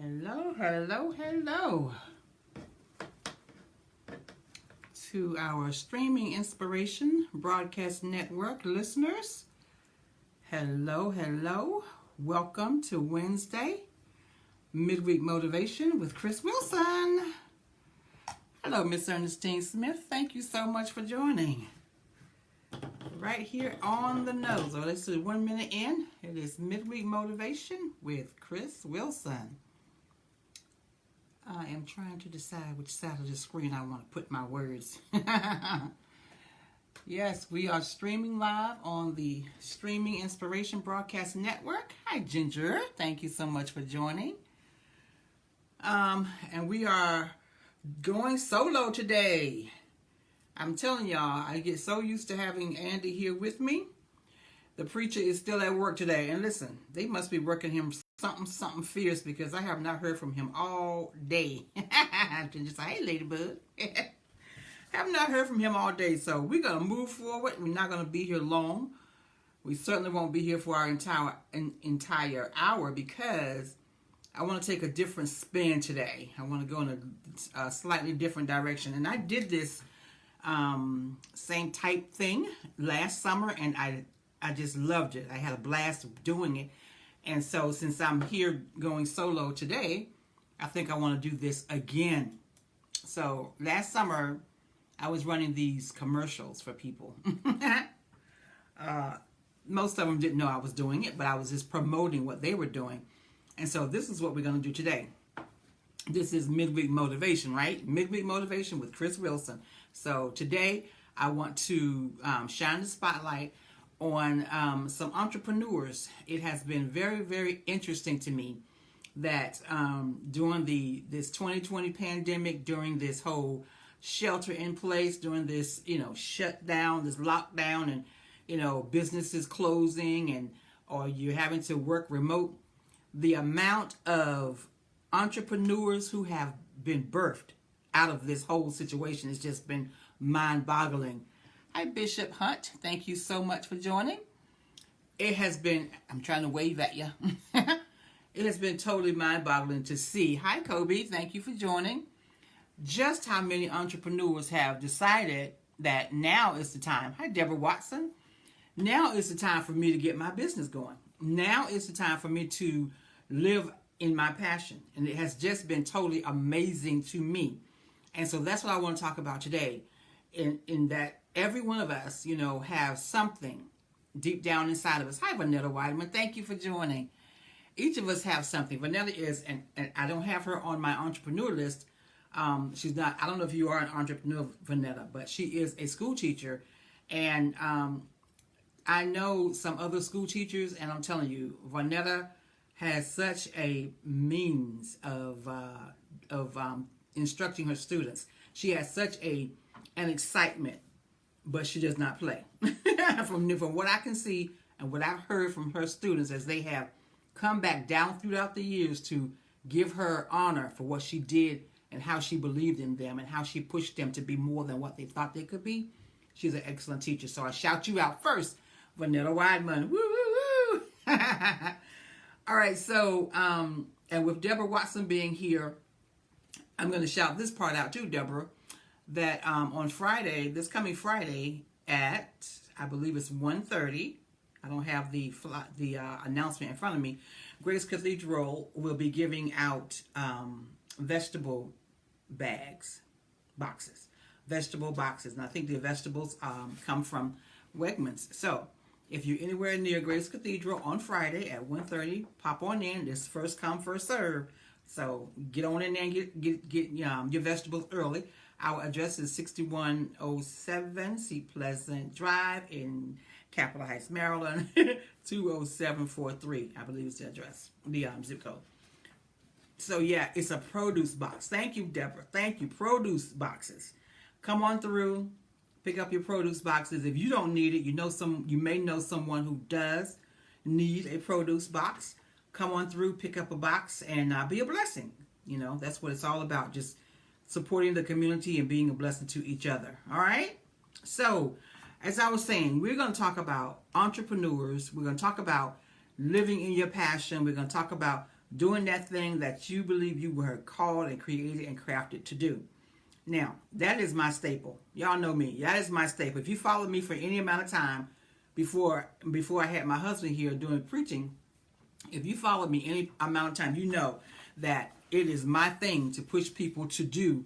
Hello, hello, hello to our Streaming Inspiration Broadcast Network listeners. Hello, hello. Welcome to Wednesday, Midweek Motivation with Chris Wilson. Hello, Miss Ernestine Smith. Thank you so much for joining. Right here on the nose. So this is 1 minute in. It is Midweek Motivation with Chris Wilson. I am trying to decide which side of the screen I want to put my words. Yes, we are streaming live on the Streaming Inspiration Broadcast Network. Hi, Ginger. Thank you so much for joining. And we are going solo today. I'm telling y'all, I get so used to having Andy here with me. The preacher is still at work today. And listen, they must be working him something fierce because I have not heard from him all day. Just like, hey, Ladybug. Have not heard from him all day. So we're going to move forward. We're not going to be here long. We certainly won't be here for our entire hour because I want to take a different spin today. I want to go in a slightly different direction. And I did this same type thing last summer, and I just loved it. I had a blast doing it. And so since I'm here going solo today, I think I want to do this again. So last summer, I was running these commercials for people. Most of them didn't know I was doing it, but I was just promoting what they were doing. And so this is what we're going to do today. This is Midweek Motivation, right? Midweek Motivation with Chris Wilson. So today, I want to shine the spotlight on some entrepreneurs. It has been very, very interesting to me that during this 2020 pandemic, during this whole shelter in place, during this, shutdown, this lockdown, and, businesses closing or you're having to work remote, the amount of entrepreneurs who have been birthed out of this whole situation has just been mind-boggling. Hi, Bishop Hunt. Thank you so much for joining. It has been, I'm trying to wave at you. It has been totally mind-boggling to see. Hi, Kobe. Thank you for joining. Just how many entrepreneurs have decided that now is the time. Hi, Deborah Watson. Now is the time for me to get my business going. Now is the time for me to live in my passion. And it has just been totally amazing to me. And so that's what I want to talk about today. In that every one of us, have something deep down inside of us. Hi, Vanetta Weideman. Thank you for joining. Each of us have something. Vanetta is, and I don't have her on my entrepreneur list. She's not, I don't know if you are an entrepreneur, Vanetta, but she is a school teacher. And I know some other school teachers, and I'm telling you, Vanetta has such a means of instructing her students. She has such an excitement, but she does not play. From what I can see and what I've heard from her students as they have come back down throughout the years to give her honor for what she did and how she believed in them and how she pushed them to be more than what they thought they could be. She's an excellent teacher. So I shout you out first, Vanetta Weideman. Woo, woo, woo. All right, so, and with Deborah Watson being here, I'm going to shout this part out too, Deborah, that on Friday, this coming Friday at, I believe it's 1:30, I don't have the announcement in front of me, Grace Cathedral will be giving out vegetable vegetable boxes. And I think the vegetables come from Wegmans. So if you're anywhere near Grace Cathedral on Friday at 1:30, pop on in. It's first come, first serve. So get on in there and get your vegetables early. Our address is 6107 Seat Pleasant Drive in Capitol Heights, Maryland, 20743. I believe is the address, the zip code. So yeah, it's a produce box. Thank you, Deborah. Thank you. Produce boxes. Come on through. Pick up your produce boxes. If you don't need it, you may know someone who does need a produce box. Come on through, pick up a box, and be a blessing. That's what it's all about. Just supporting the community and being a blessing to each other. All right? So, as I was saying, we're going to talk about entrepreneurs. We're going to talk about living in your passion. We're going to talk about doing that thing that you believe you were called and created and crafted to do. Now, that is my staple. Y'all know me. That is my staple. If you followed me for any amount of time before I had my husband here doing preaching, if you followed me any amount of time, you know that it is my thing to push people to do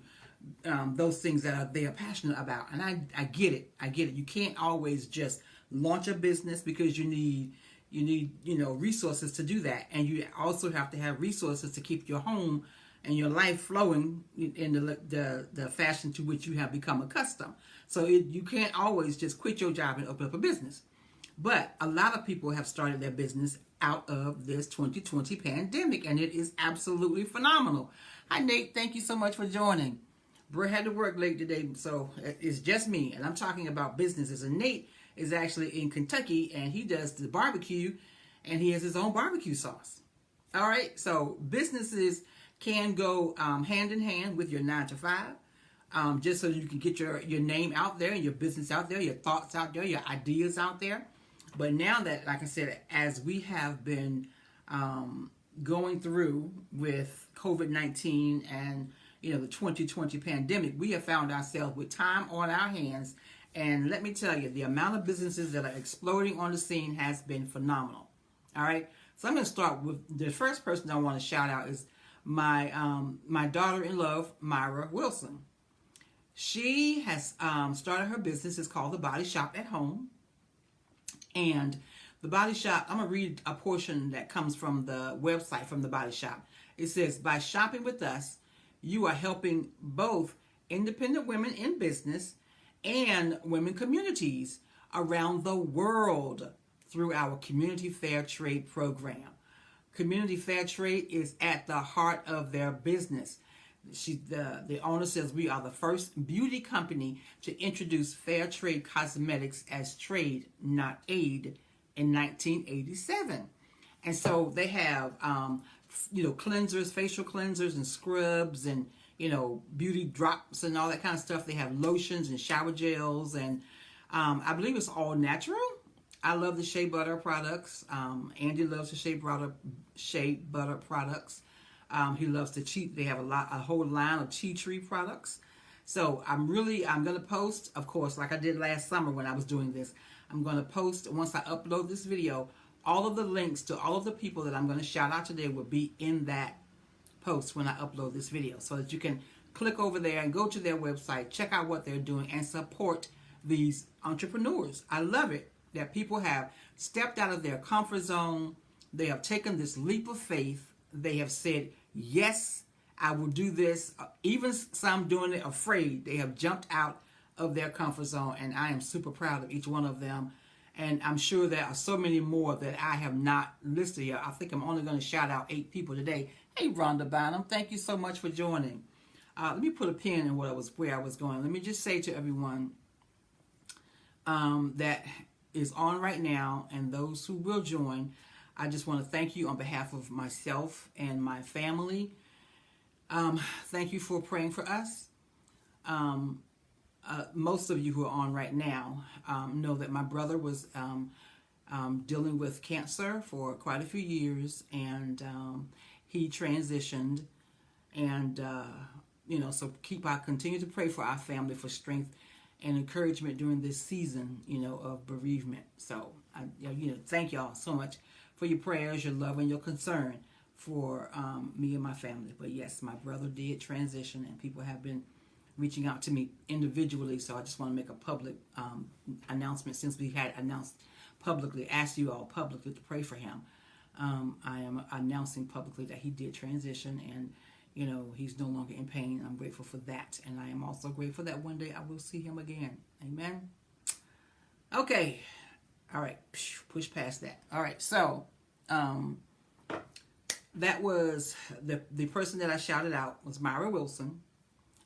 those things that they are passionate about. And I get it. I get it. You can't always just launch a business because you need resources to do that, and you also have to have resources to keep your home and your life flowing in the fashion to which you have become accustomed. So you can't always just quit your job and open up a business. But a lot of people have started their business out of this 2020 pandemic, and it is absolutely phenomenal. Hi, Nate. Thank you so much for joining. Brett had to work late today, so it's just me, and I'm talking about businesses. And Nate is actually in Kentucky, and he does the barbecue, and he has his own barbecue sauce. All right, so businesses can go hand in hand with your 9 to 5, just so you can get your name out there, your business out there, your thoughts out there, your ideas out there. But now that, like I said, as we have been going through with COVID-19 and the 2020 pandemic, we have found ourselves with time on our hands. And let me tell you, the amount of businesses that are exploding on the scene has been phenomenal. All right, so I'm going to start with the first person I want to shout out is my daughter-in-law, Myra Wilson. She has started her business. It's called The Body Shop at Home. And The Body Shop, I'm going to read a portion that comes from the website from The Body Shop. It says, by shopping with us, you are helping both independent women in business and women communities around the world through our Community Fair Trade program. Community Fair Trade is at the heart of their business. The owner says we are the first beauty company to introduce fair trade cosmetics as trade, not aid, in 1987. And so they have, cleansers, facial cleansers and scrubs and, beauty drops and all that kind of stuff. They have lotions and shower gels, and I believe it's all natural. I love the shea butter products. Andy loves the shea butter products. He loves the tea. They have a whole line of tea tree products. So I'm going to post, of course, like I did last summer when I was doing this. I'm going to post, once I upload this video, all of the links to all of the people that I'm going to shout out today will be in that post when I upload this video, so that you can click over there and go to their website, check out what they're doing, and support these entrepreneurs. I love it that people have stepped out of their comfort zone. They have taken this leap of faith. They have said, yes, I will do this. Even some doing it afraid. They have jumped out of their comfort zone, and I am super proud of each one of them. And I'm sure there are so many more that I have not listed here. I think I'm only going to shout out 8 people today. Hey, Rhonda Bynum, thank you so much for joining. Let me put a pin in where I was going. Let me just say to everyone that is on right now and those who will join, I just want to thank you on behalf of myself and my family. Thank you for praying for us. Most of you who are on right now know that my brother was dealing with cancer for quite a few years, and he transitioned. And so continue to pray for our family for strength and encouragement during this season, of bereavement. So thank y'all so much for your prayers, your love, and your concern for me and my family. But yes, my brother did transition, and people have been reaching out to me individually. So I just want to make a public announcement, since we had announced publicly, asked you all publicly to pray for him. I am announcing publicly that he did transition, and he's no longer in pain. I'm grateful for that, and I am also grateful that one day I will see him again. Amen. Okay. All right. Push past that. All right. So that was the person that I shouted out was Myra Wilson.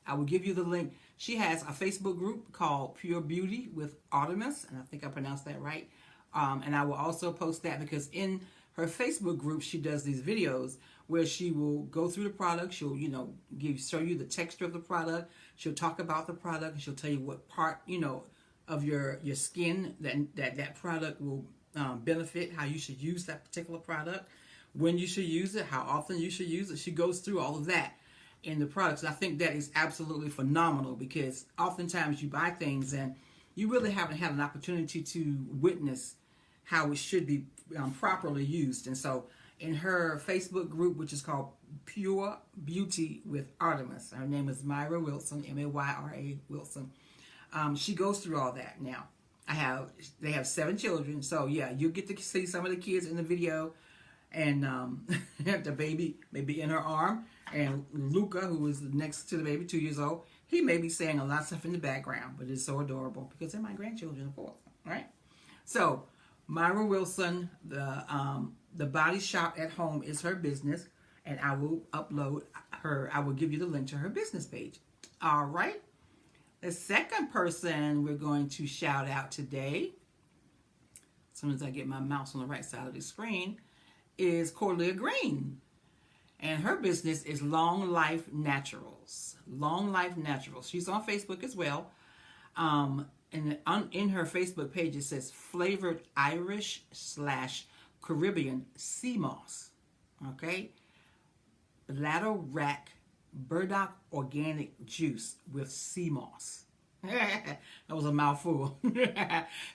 I will give you the link. She has a Facebook group called Pure Beauty with Artemis, and I think I pronounced that right. And I will also post that, because in her Facebook group, she does these videos where she will go through the product. She'll, show you the texture of the product. She'll talk about the product, and she'll tell you what part, of your skin that product will benefit, how you should use that particular product, when you should use it, how often you should use it. She goes through all of that in the products. And I think that is absolutely phenomenal, because oftentimes you buy things and you really haven't had an opportunity to witness how it should be properly used. And so in her Facebook group, which is called Pure Beauty with Artemis, her name is Myra Wilson, Mayra Wilson. She goes through all that. Now, they have 7 children, so yeah, you get to see some of the kids in the video, and the baby may be in her arm, and Luca, who is next to the baby, 2 years old, he may be saying a lot of stuff in the background, but it's so adorable because they're my grandchildren, of course, right? So Myra Wilson, the Body Shop at Home is her business, and I will I will give you the link to her business page. All right. The second person we're going to shout out today, as soon as I get my mouse on the right side of the screen, is Cordelia Green. And her business is Long Life Naturals. Long Life Naturals. She's on Facebook as well. And in her Facebook page, it says Flavored Irish / Caribbean Sea Moss. Okay? Ladder Rack Burdock Organic Juice with Sea Moss. That was a mouthful.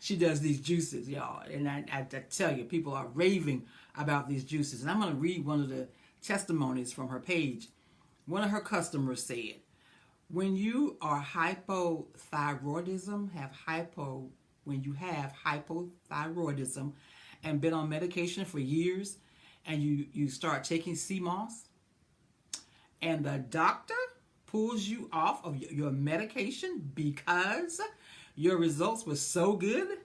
She does these juices, y'all. And I tell you, people are raving about these juices. And I'm going to read one of the testimonies from her page. One of her customers said, when you are hypothyroidism, when you have hypothyroidism and been on medication for years, and you start taking sea moss, and the doctor pulls you off of your medication because your results were so good,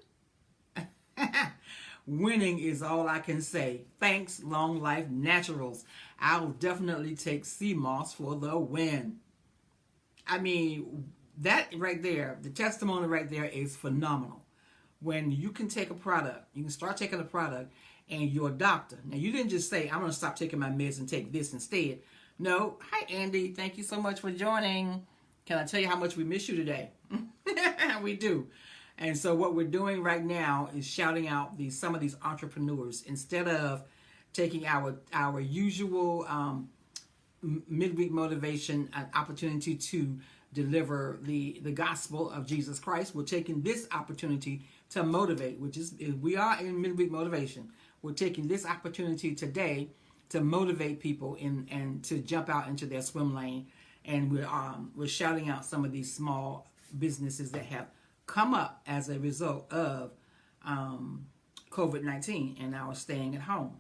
winning is all I can say. Thanks, Long Life Naturals. I'll definitely take sea moss for the win. I mean, that right there, the testimony right there is phenomenal. When you can take a product, you can start taking a product, and your doctor, now you didn't just say, I'm going to stop taking my meds and take this instead. No. Hi, Andy. Thank you so much for joining. Can I tell you how much we miss you today? We do. And so what we're doing right now is shouting out some of these entrepreneurs. Instead of taking our usual midweek motivation opportunity to deliver the gospel of Jesus Christ, we're taking this opportunity to motivate, which is, we are in midweek motivation. We're taking this opportunity today to motivate people and to jump out into their swim lane. And we're shouting out some of these small businesses that have come up as a result of COVID-19 and our staying at home.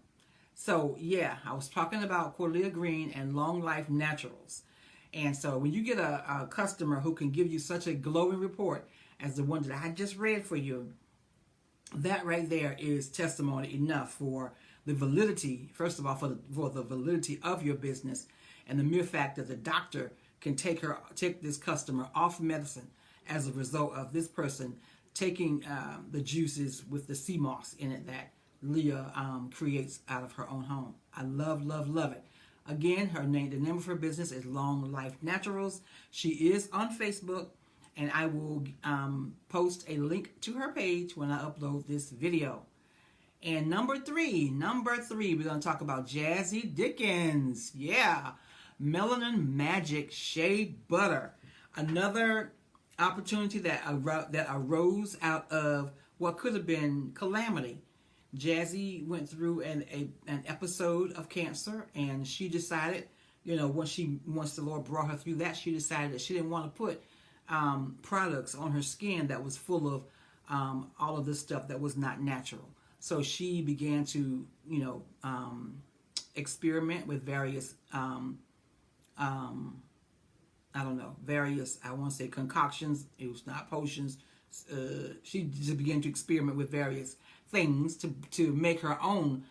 So yeah, I was talking about Cordelia Green and Long Life Naturals. And so when you get a customer who can give you such a glowing report as the one that I just read for you, that right there is testimony enough for the validity, first of all, for the validity of your business, and the mere fact that the doctor can take this customer off medicine as a result of this person taking the juices with the sea moss in it that Leah creates out of her own home. I love, love, love it. Again, the name of her business is Long Life Naturals. She is on Facebook, and I will post a link to her page when I upload this video. And number three, we're going to talk about Jazzy Dickens. Yeah, Melanin Magic Shea Butter. Another opportunity that arose out of what could have been calamity. Jazzy went through an episode of cancer, and she decided, once the Lord brought her through that, she decided that she didn't want to put products on her skin that was full of all of this stuff that was not natural. So she began to, experiment with various, various, I want to say concoctions. It was not potions. She just began to experiment with various things to make her own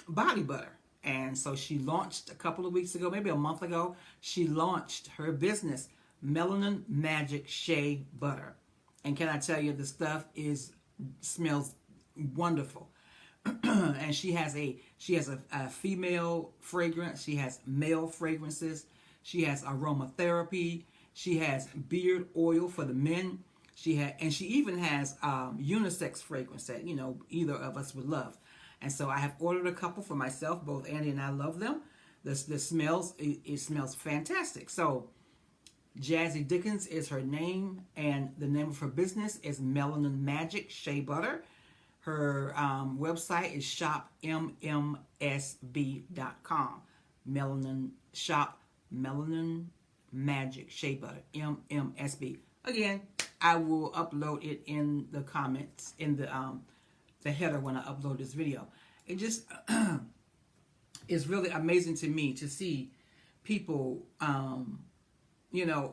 body butter. And so she launched a couple of weeks ago, maybe a month ago, she launched her business, Melanin Magic Shea Butter. And can I tell you, the stuff smells wonderful. And she has a female fragrance. She has male fragrances. She has aromatherapy. She has beard oil for the men. She even has unisex fragrance that either of us would love. And so I have ordered a couple for myself. Both Andy and I love them. The smells, it smells fantastic. So Jazzy Dickens is her name, and the name of her business is Melanin Magic Shea Butter. Her website is shopmmsb.com. Melanin Magic Shea Butter, MMSB. Again, I will upload it in the comments, in the header when I upload this video. It just is really amazing to me to see people,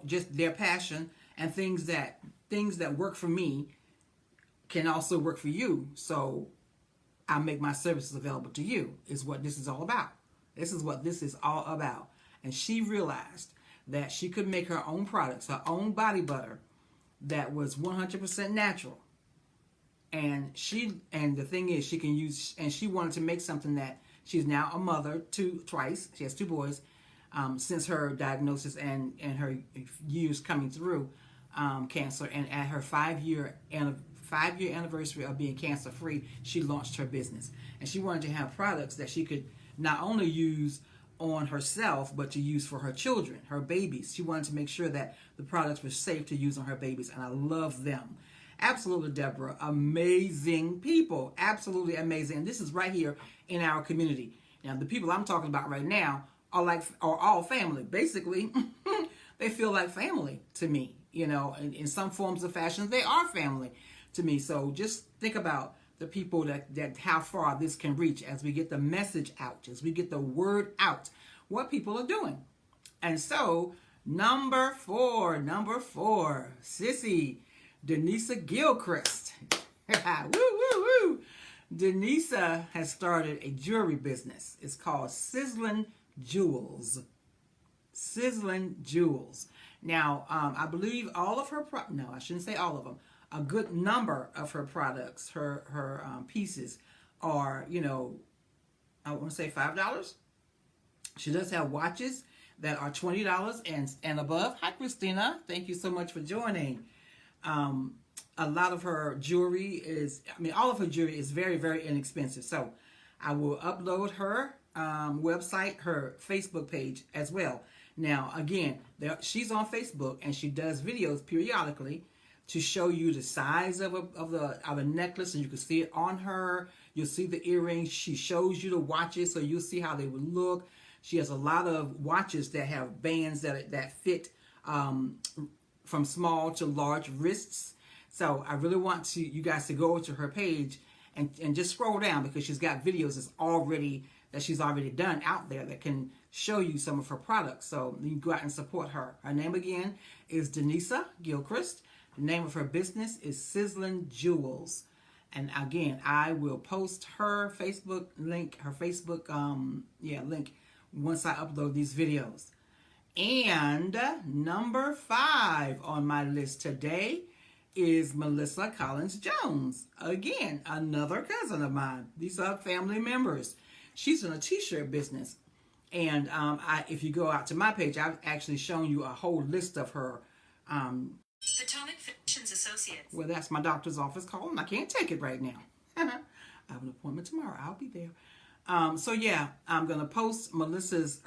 just their passion, and things that work for me can also work for you. So I make my services available to you, is what this is all about. This is what this is all about. And she realized that she could make her own products, her own body butter that was 100% natural. And the thing is, she can use, and she wanted to make something that she's now a mother twice. She has 2 boys since her diagnosis and her years coming through cancer. And at her 5-year anniversary of being cancer free, she launched her business. And she wanted to have products that she could not only use on herself, but to use for her children, her babies. She wanted to make sure that the products were safe to use on her babies, and I love them. Absolutely, Deborah. Amazing people. Absolutely amazing. And this is right here in our community. Now, the people I'm talking about right now are all family. Basically, they feel like family to me. In some forms of fashion, they are family to me. So just think about the people that how far this can reach as we get the message out, as we get the word out, what people are doing. And so, number four, Sissy, Denisa Gilchrist. Woo, woo, woo. Denisa has started a jewelry business. It's called Sizzling Jewels. Sizzling Jewels. Now, I believe all of her, no, I shouldn't say all of them. A good number of her products, her pieces are, I want to say $5. She does have watches that are $20 and above. Hi, Christina. Thank you so much for joining. A lot of her jewelry all of her jewelry is very, very inexpensive. So I will upload her website, her Facebook page as well. Now, again, she's on Facebook and she does videos periodically to show you the size of a necklace, and you can see it on her. You'll see the earrings. She shows you the watches, so you'll see how they would look. She has a lot of watches that have bands that fit from small to large wrists. So I really want you guys to go to her page and just scroll down, because she's got videos that she's already done out there that can show you some of her products. So you can go out and support her. Her name again is Denisa Gilchrist. The name of her business is Sizzling Jewels. And again, I will post her Facebook link, link once I upload these videos. And number 5 on my list today is Melissa Collins Jones. Again, another cousin of mine. These are family members. She's in a t-shirt business. And if you go out to my page, I've actually shown you a whole list of her Potomac Physicians Associates. Well, that's my doctor's office calling. I can't take it right now. I have an appointment tomorrow. I'll be there. So yeah, I'm going to post Melissa's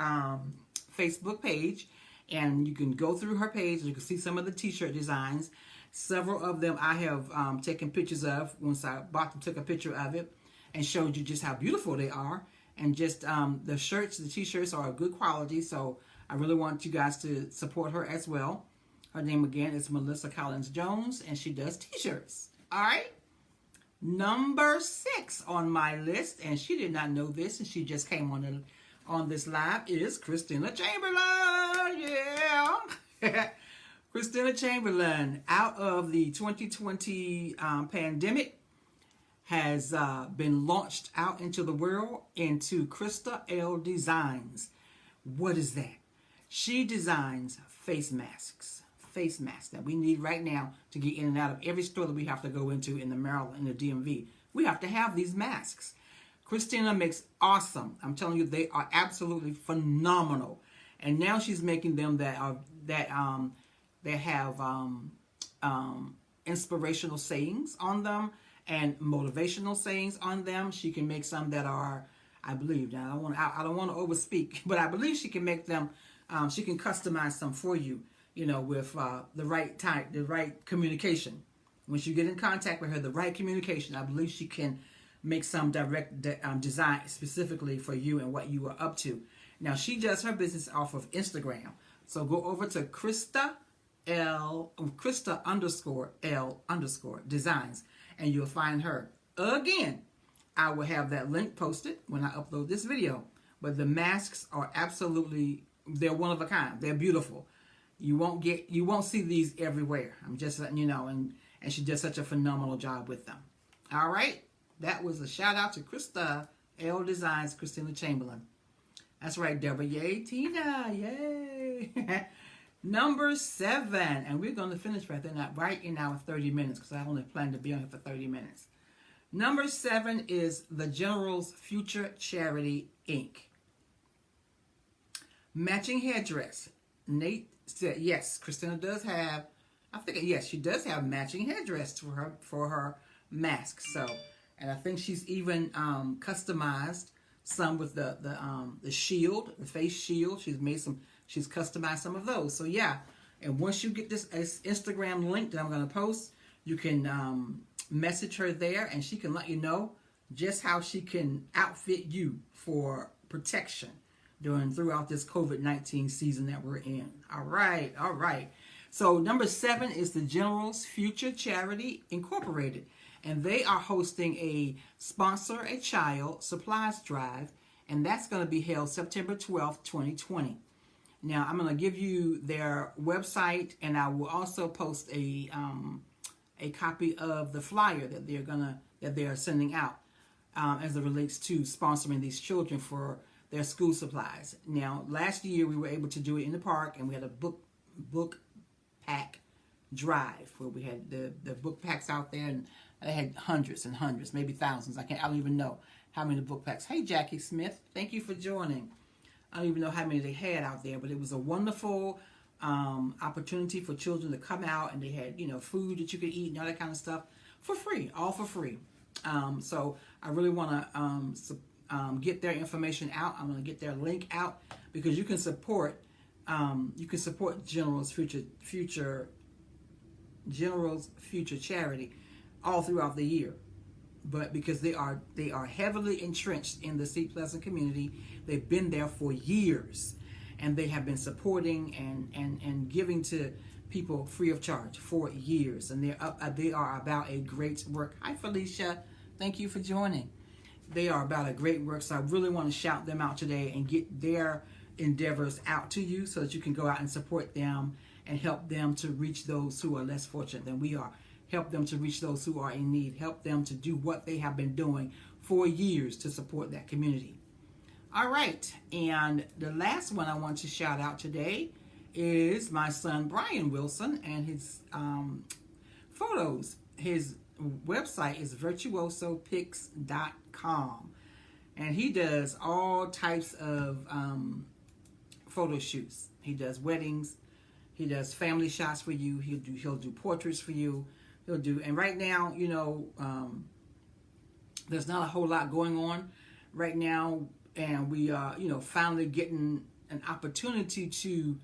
Facebook page, and you can go through her page and you can see some of the t-shirt designs. Several of them I have taken pictures of. Once I bought them, took a picture of it and showed you just how beautiful they are. And just the t-shirts are of good quality. So I really want you guys to support her as well. Her name again is Melissa Collins Jones, and she does t-shirts. All right. Number 6 on my list, and she did not know this, and she just came on this live, is Christina Chamberlain. Yeah. Christina Chamberlain, out of the 2020 pandemic, has been launched out into the world into Krista L Designs. What is that? She designs face masks that we need right now to get in and out of every store that we have to go into in the Maryland, in the DMV. We have to have these masks. Christina makes awesome. I'm telling you, they are absolutely phenomenal. And now she's making them that have inspirational sayings on them, and motivational sayings on them. She can make some that are, I believe, now I don't want to overspeak, but I believe she can make them. She can customize some for you, with the right type, the right communication. Once you get in contact with her, the right communication, I believe she can make some direct design specifically for you and what you are up to. Now, she does her business off of Instagram. So go over to Krista _L_ designs, and you'll find her. Again, I will have that link posted when I upload this video. But the masks are absolutely, they're one of a kind. They're beautiful. You won't see these everywhere. I'm just letting you know. And she does such a phenomenal job with them. All right. That was a shout out to Krista L Designs, Christina Chamberlain. That's right, Deborah. Yay, Tina. Yay. Number 7. And we're going to finish right in our 30 minutes because I only plan to be on here for 30 minutes. Number 7 is the General's Future Charity, Inc. Matching headdress. Nate said, yes, Christina does have, she does have matching headdress for her mask. So, and I think she's even customized some with the shield, the face shield. She's customized some of those. So yeah, and once you get this Instagram link that I'm going to post, you can message her there, and she can let you know just how she can outfit you for protection throughout this COVID-19 season that we're in. All right. So number 7 is the General's Future Charity Incorporated. And they are hosting a Sponsor a Child supplies drive, and that's going to be held September 12th, 2020. Now, I'm going to give you their website, and I will also post a copy of the flyer that they are sending out as it relates to sponsoring these children for their school supplies. Now, last year we were able to do it in the park, and we had a book pack drive where we had the book packs out there, and they had hundreds and hundreds, maybe thousands. I don't even know how many book packs. Hey, Jackie Smith, thank you for joining. I don't even know how many they had out there, but it was a wonderful opportunity for children to come out, and they had, food that you could eat and all that kind of stuff for free, all for free. So I really want to get their information out. I'm going to get their link out because you can support General's Future Charity all throughout the year. But because they are heavily entrenched in the Seat Pleasant community, they've been there for years, and they have been supporting and giving to people free of charge for years, and they are about a great work. Hi, Felicia, thank you for joining. They are about a great work, so I really want to shout them out today and get their endeavors out to you so that you can go out and support them and help them to reach those who are less fortunate than we are. Help them to reach those who are in need. Help them to do what they have been doing for years to support that community. All right, and the last one I want to shout out today is my son Brian Wilson and his photos. His website is virtuosopics.com, and he does all types of photo shoots. He does weddings, he does family shots for you, he'll do portraits for you, and right now, there's not a whole lot going on right now, and we are, finally getting an opportunity to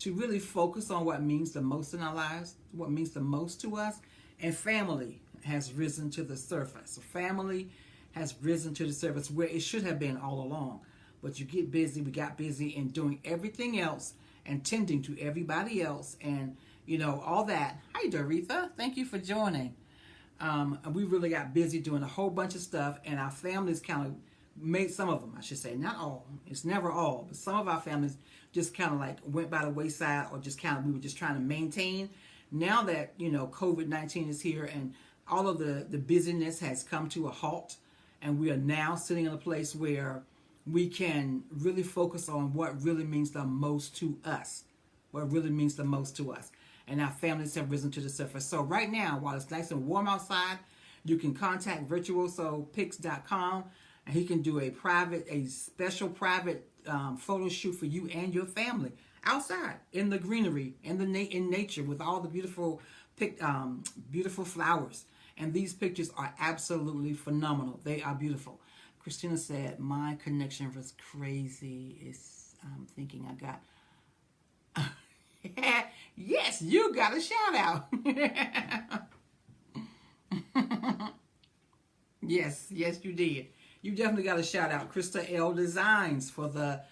really focus on what means the most in our lives, what means the most to us, and family has risen to the surface. Family has risen to the surface where it should have been all along. But we got busy in doing everything else and tending to everybody else and, all that. Hi, Doretha. Thank you for joining. We really got busy doing a whole bunch of stuff, and our families kind of made, some of them, I should say, not all. It's never all, but some of our families just kind of like went by the wayside, or we were just trying to maintain. Now that, COVID-19 is here and all of the busyness has come to a halt, and we are now sitting in a place where we can really focus on what really means the most to us. And our families have risen to the surface. So right now, while it's nice and warm outside, you can contact virtuosopics.com, and he can do a special private photo shoot for you and your family outside in the greenery, in nature, with all the beautiful flowers And these pictures are absolutely phenomenal. They are beautiful. Christina said, my connection was crazy. I'm thinking I got... Yes, you got a shout out. Yes, you did. You definitely got a shout out. Krista L Designs for the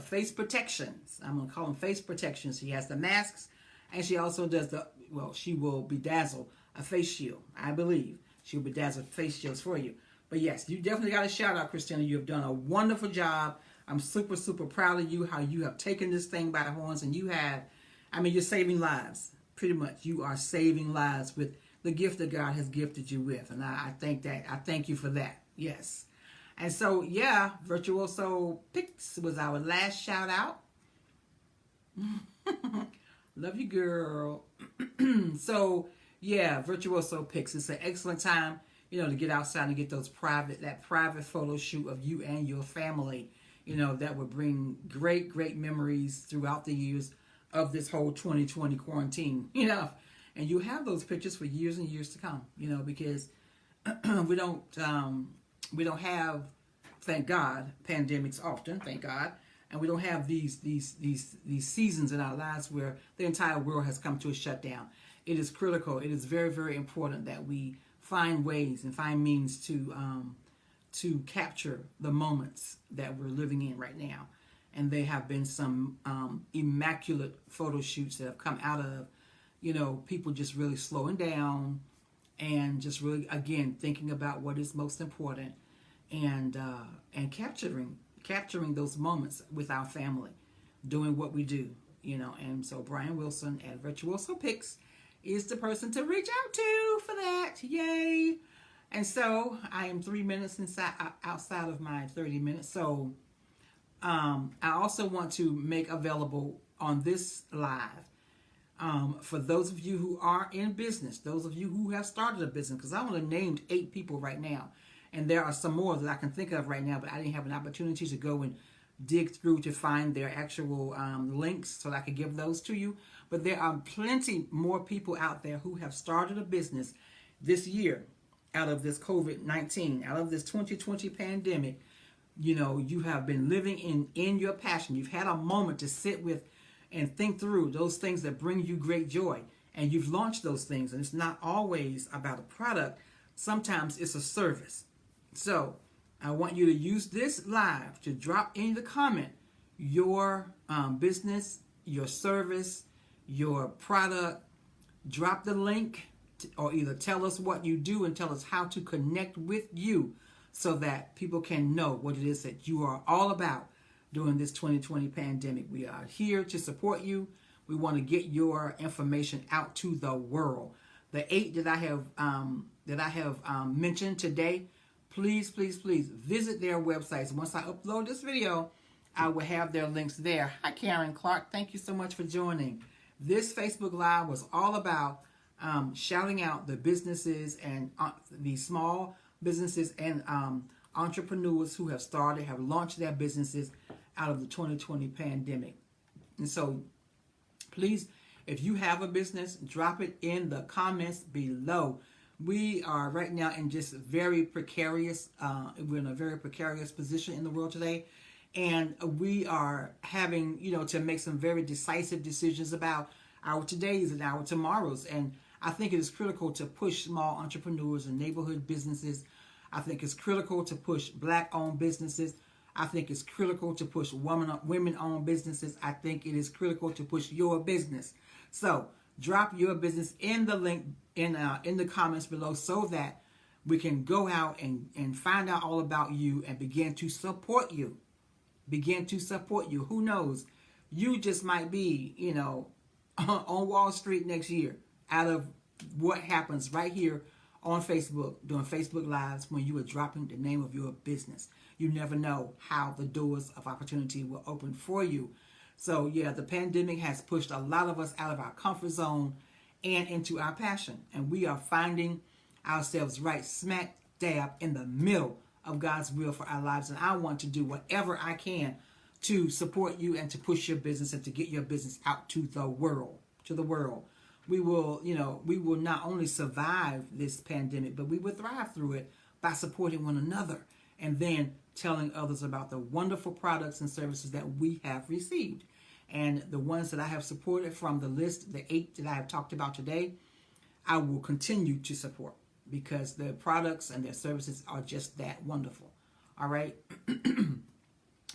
face protections. I'm gonna call them face protections. She has the masks, and she also does she will bedazzle a face shield. I believe she'll bedazzle face shields for you. But yes, you definitely got a shout out, Christina. You have done a wonderful job. I'm super, super proud of you, how you have taken this thing by the horns, and you're saving lives. Pretty much, you are saving lives with the gift that God has gifted you with. And I thank you for that. Yes. And so, yeah, Virtuoso Pics was our last shout out. Love you, girl. So, yeah, Virtuoso Pics. It's an excellent time, to get outside and get that private photo shoot of you and your family, that would bring great, great memories throughout the years of this whole 2020 quarantine, and you have those pictures for years and years to come, because we don't have, thank God, pandemics often, thank God, and we don't have these seasons in our lives where the entire world has come to a shutdown. It is critical. It is very, very important that we find ways and find means to capture the moments that we're living in right now. And there have been some immaculate photo shoots that have come out of, people just really slowing down and just really, again, thinking about what is most important and capturing those moments with our family, doing what we do, And so Brian Wilson at Virtuoso Pics is the person to reach out to for that. Yay! And so I am 3 minutes outside of my 30 minutes. So I also want to make available on this live for those of you who are in business, those of you who have started a business, because I only named 8 people right now, and there are some more that I can think of right now, but I didn't have an opportunity to go and dig through to find their actual links so that I could give those to you. But there are plenty more people out there who have started a business this year out of this COVID-19, out of this 2020 pandemic. You have been living in your passion. You've had a moment to sit with and think through those things that bring you great joy. And you've launched those things. And it's not always about a product. Sometimes it's a service. So I want you to use this live to drop in the comment your business, your service, your product. Drop the link or either tell us what you do and tell us how to connect with you, so that people can know what it is that you are all about during this 2020 pandemic. We are here to support you. We want to get your information out to the world. The 8 that I have mentioned today, please visit their websites. Once I upload this video, I will have their links there. Hi, Karen Clark. Thank you so much for joining. This Facebook Live was all about shouting out the businesses and the small businesses and entrepreneurs who have launched their businesses out of the 2020 pandemic. And so please, if you have a business, drop it in the comments below. We are right now in just very precarious, we're in a very precarious position in the world today. And we are having, to make some very decisive decisions about our todays and our tomorrows. And I think it is critical to push small entrepreneurs and neighborhood businesses. I think it's critical to push Black-owned businesses. I think it's critical to push women-owned businesses. I think it is critical to push your business. So drop your business in the link in the comments below, so that we can go out and find out all about you and begin to support you. Who knows? You just might be, on Wall Street next year out of what happens right here on Facebook, doing Facebook Lives, when you are dropping the name of your business. You never know how the doors of opportunity will open for you. So yeah, the pandemic has pushed a lot of us out of our comfort zone and into our passion. And we are finding ourselves right smack dab in the middle of God's will for our lives. And I want to do whatever I can to support you and to push your business and to get your business out to the world. we will, we will not only survive this pandemic, but we will thrive through it by supporting one another and then telling others about the wonderful products and services that we have received. And the ones that I have supported from the list, the 8 that I have talked about today, I will continue to support because the products and their services are just that wonderful. All right.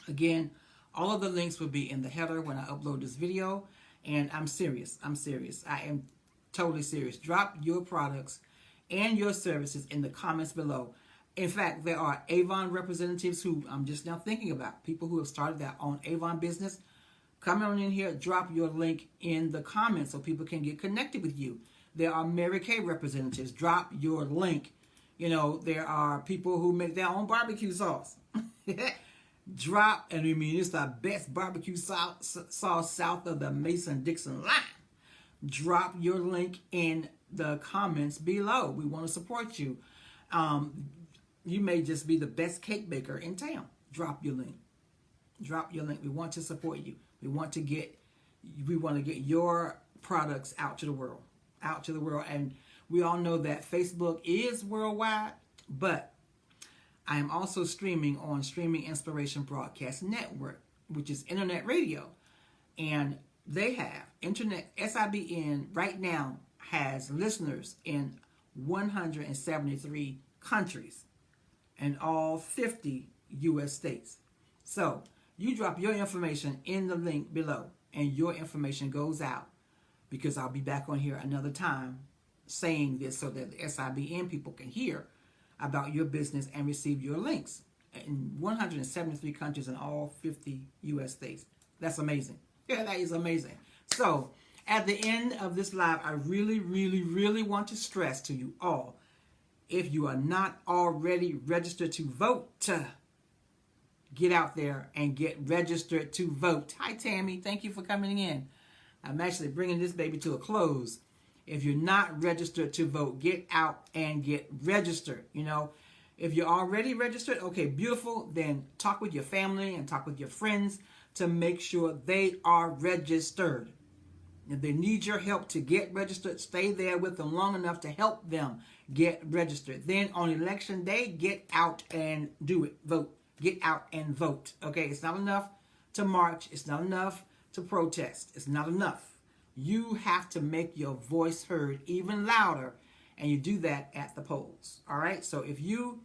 Again, all of the links will be in the header when I upload this video. And I'm serious. I am totally serious. Drop your products and your services in the comments below. In fact, there are Avon representatives who I'm just now thinking about, people who have started their own Avon business. Come on in here, drop your link in the comments so people can get connected with you. There are Mary Kay representatives. Drop your link. There are people who make their own barbecue sauce. Drop, and I mean, it's the best barbecue sauce south of the Mason-Dixon line. Drop your link in the comments below. We want to support you. You may just be the best cake baker in town. Drop your link. Drop your link. We want to support you. We want to get your products out to the world. And we all know that Facebook is worldwide, but I am also streaming on Streaming Inspiration Broadcast Network, which is internet radio. And they have internet, SIBN right now has listeners in 173 countries and all 50 U.S. states. So you drop your information in the link below and your information goes out, because I'll be back on here another time saying this so that the SIBN people can hear about your business and receive your links in 173 countries and all 50 U.S. states. That's amazing. Yeah, that is amazing. So at the end of this live, I really, really, really want to stress to you all, if you are not already registered to vote, get out there and get registered to vote. Hi, Tammy. Thank you for coming in. I'm actually bringing this baby to a close. If you're not registered to vote, get out and get registered. If you're already registered, okay, beautiful. Then talk with your family and talk with your friends to make sure they are registered. If they need your help to get registered, stay there with them long enough to help them get registered. Then on election day, get out and do it. Vote. Get out and vote. Okay, it's not enough to march. It's not enough to protest. It's not enough. You have to make your voice heard even louder, and you do that at the polls. All right, so if you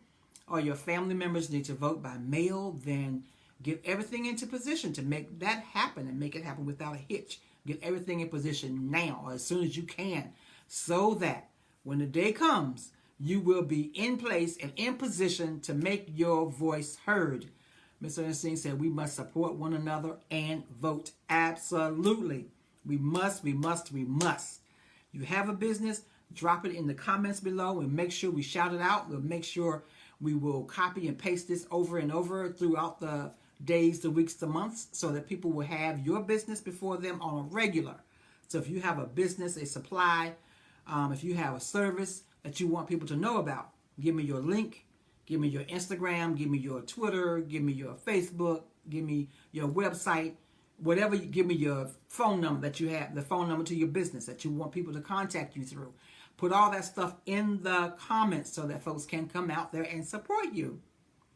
or your family members need to vote by mail, then get everything into position to make that happen and make it happen without a hitch. Get everything in position now, or as soon as you can, so that when the day comes, you will be in place and in position to make your voice heard. Mr. Ernestine said we must support one another and vote. Absolutely. We must. You have a business, drop it in the comments below and make sure we shout it out. We'll make sure we will copy and paste this over and over throughout the days, the weeks, the months, so that people will have your business before them on a regular. So if you have a business, a supply, if you have a service that you want people to know about, give me your link, give me your Instagram, give me your Twitter, give me your Facebook, give me your website, whatever. Give me your phone number that you have, the phone number to your business that you want people to contact you through. Put all that stuff in the comments so that folks can come out there and support you.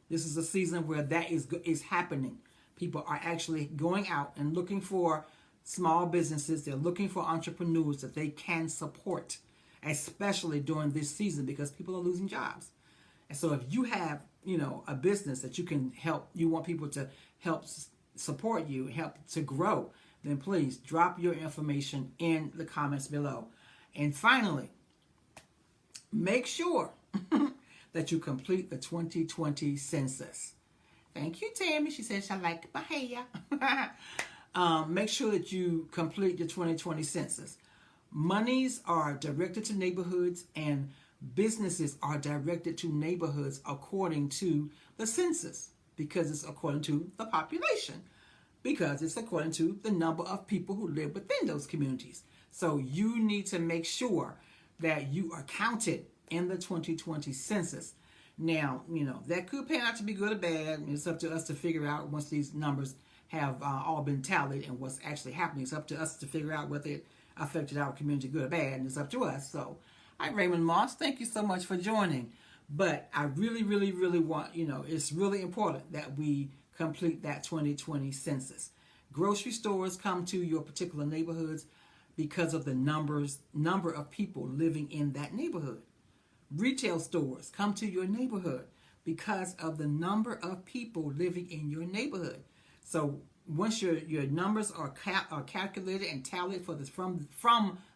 This is a season where that is happening. People are actually going out and looking for small businesses. They're looking for entrepreneurs that they can support, especially during this season because people are losing jobs. And so if you have, a business that you can help, you want people to help support you, help to grow, then please drop your information in the comments below. And finally, make sure that you complete the 2020 census. Thank you, Tammy. She says, I like my hair. Make sure that you complete the 2020 census. Monies are directed to neighborhoods and businesses are directed to neighborhoods according to the census, because it's according to the population, because it's according to the number of people who live within those communities. So you need to make sure that you are counted in the 2020 census. Now, that could pan out to be good or bad. It's up to us to figure out once these numbers have all been tallied and what's actually happening. It's up to us to figure out whether it affected our community, good or bad, and it's up to us. So, hi, Raymond Moss. Thank you so much for joining. But I really, really, really want, it's really important that we complete that 2020 census. Grocery stores come to your particular neighborhoods because of the number of people living in that neighborhood. Retail stores come to your neighborhood because of the number of people living in your neighborhood. So once your numbers are calculated and tallied for this from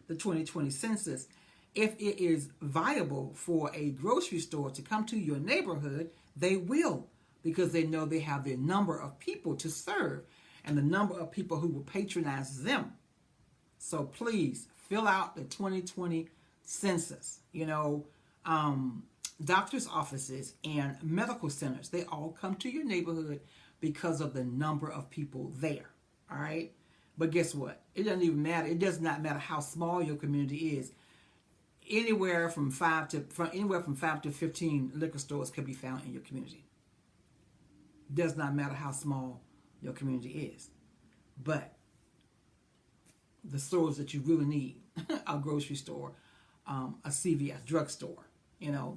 the 2020 census, if it is viable for a grocery store to come to your neighborhood, they will, because they know they have the number of people to serve and the number of people who will patronize them. So please fill out the 2020 census. Doctors' offices and medical centers, they all come to your neighborhood because of the number of people there. All right? But guess what? It doesn't even matter. It does not matter how small your community is. Anywhere from 5 to 15 liquor stores can be found in your community. Does not matter how small your community is. But the stores that you really need, a grocery store, a CVS drugstore,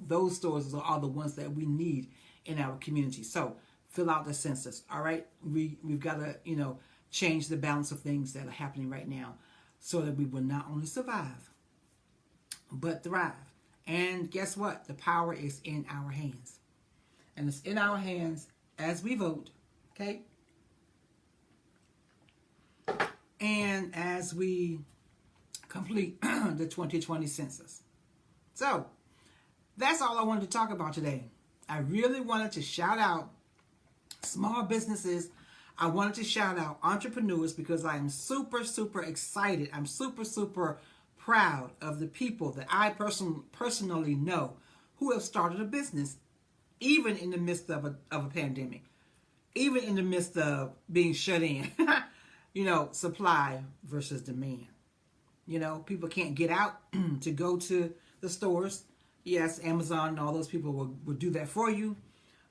those stores are the ones that we need in our community. So fill out the census. All right, we've got to change the balance of things that are happening right now, so that we will not only survive but thrive. And guess what? The power is in our hands, and it's in our hands as we vote. Okay. And as we complete the 2020 census. So that's all I wanted to talk about today. I really wanted to shout out small businesses. I wanted to shout out entrepreneurs because I am super, super excited. I'm super, super proud of the people that I personally know who have started a business, even in the midst of a pandemic, even in the midst of being shut in. Supply versus demand. People can't get out to go to the stores. Yes, Amazon and all those people will do that for you.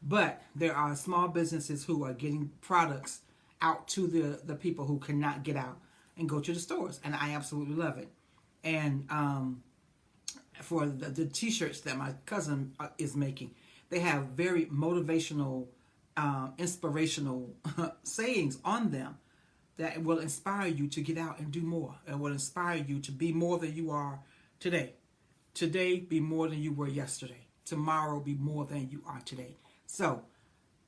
But there are small businesses who are getting products out to the people who cannot get out and go to the stores. And I absolutely love it. And for the T-shirts that my cousin is making, they have very motivational, inspirational sayings on them that will inspire you to get out and do more, and will inspire you to be more than you are today. Today, be more than you were yesterday. Tomorrow, be more than you are today. So,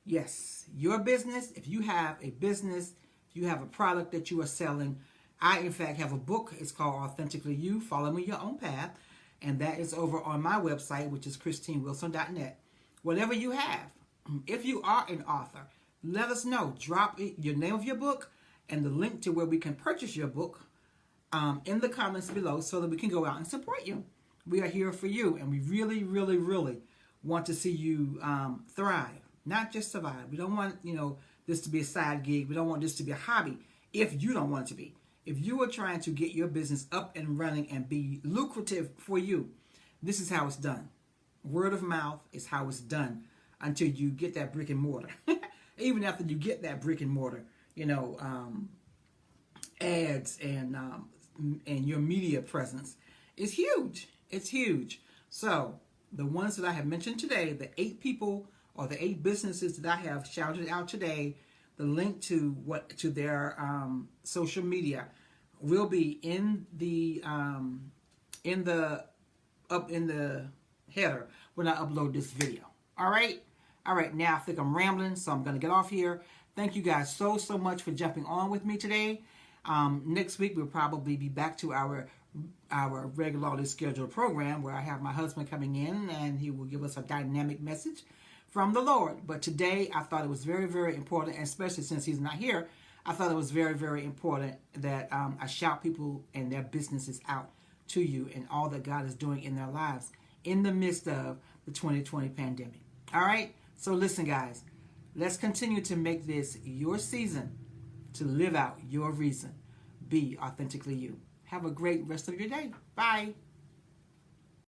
yes, your business, if you have a business, if you have a product that you are selling, I, in fact, have a book. It's called Authentically You, Following Your Own Path, and that is over on my website, which is ChristineWilson.net. Whatever you have, if you are an author, let us know. Drop your name of your book and the link to where we can purchase your book in the comments below so that we can go out and support you. We are here for you, and we really, really, really want to see you thrive, not just survive. We don't want this to be a side gig. We don't want this to be a hobby if you don't want it to be. If you are trying to get your business up and running and be lucrative for you, this is how it's done. Word of mouth is how it's done until you get that brick and mortar. Even after you get that brick and mortar, ads and your media presence is huge. It's huge. So the ones that I have mentioned today, the 8 people or the 8 businesses that I have shouted out today, the link to their social media will be in the header when I upload this video. All right. Now I think I'm rambling, so I'm gonna get off here. Thank you guys so much for jumping on with me today. Next week we'll probably be back to our regularly scheduled program where I have my husband coming in and he will give us a dynamic message from the Lord. But today I thought it was very, very important, and especially since he's not here, I thought it was very, very important that I shout people and their businesses out to you and all that God is doing in their lives in the midst of the 2020 pandemic. All right? So listen, guys, let's continue to make this your season to live out your reason. Be authentically you. Have a great rest of your day. Bye.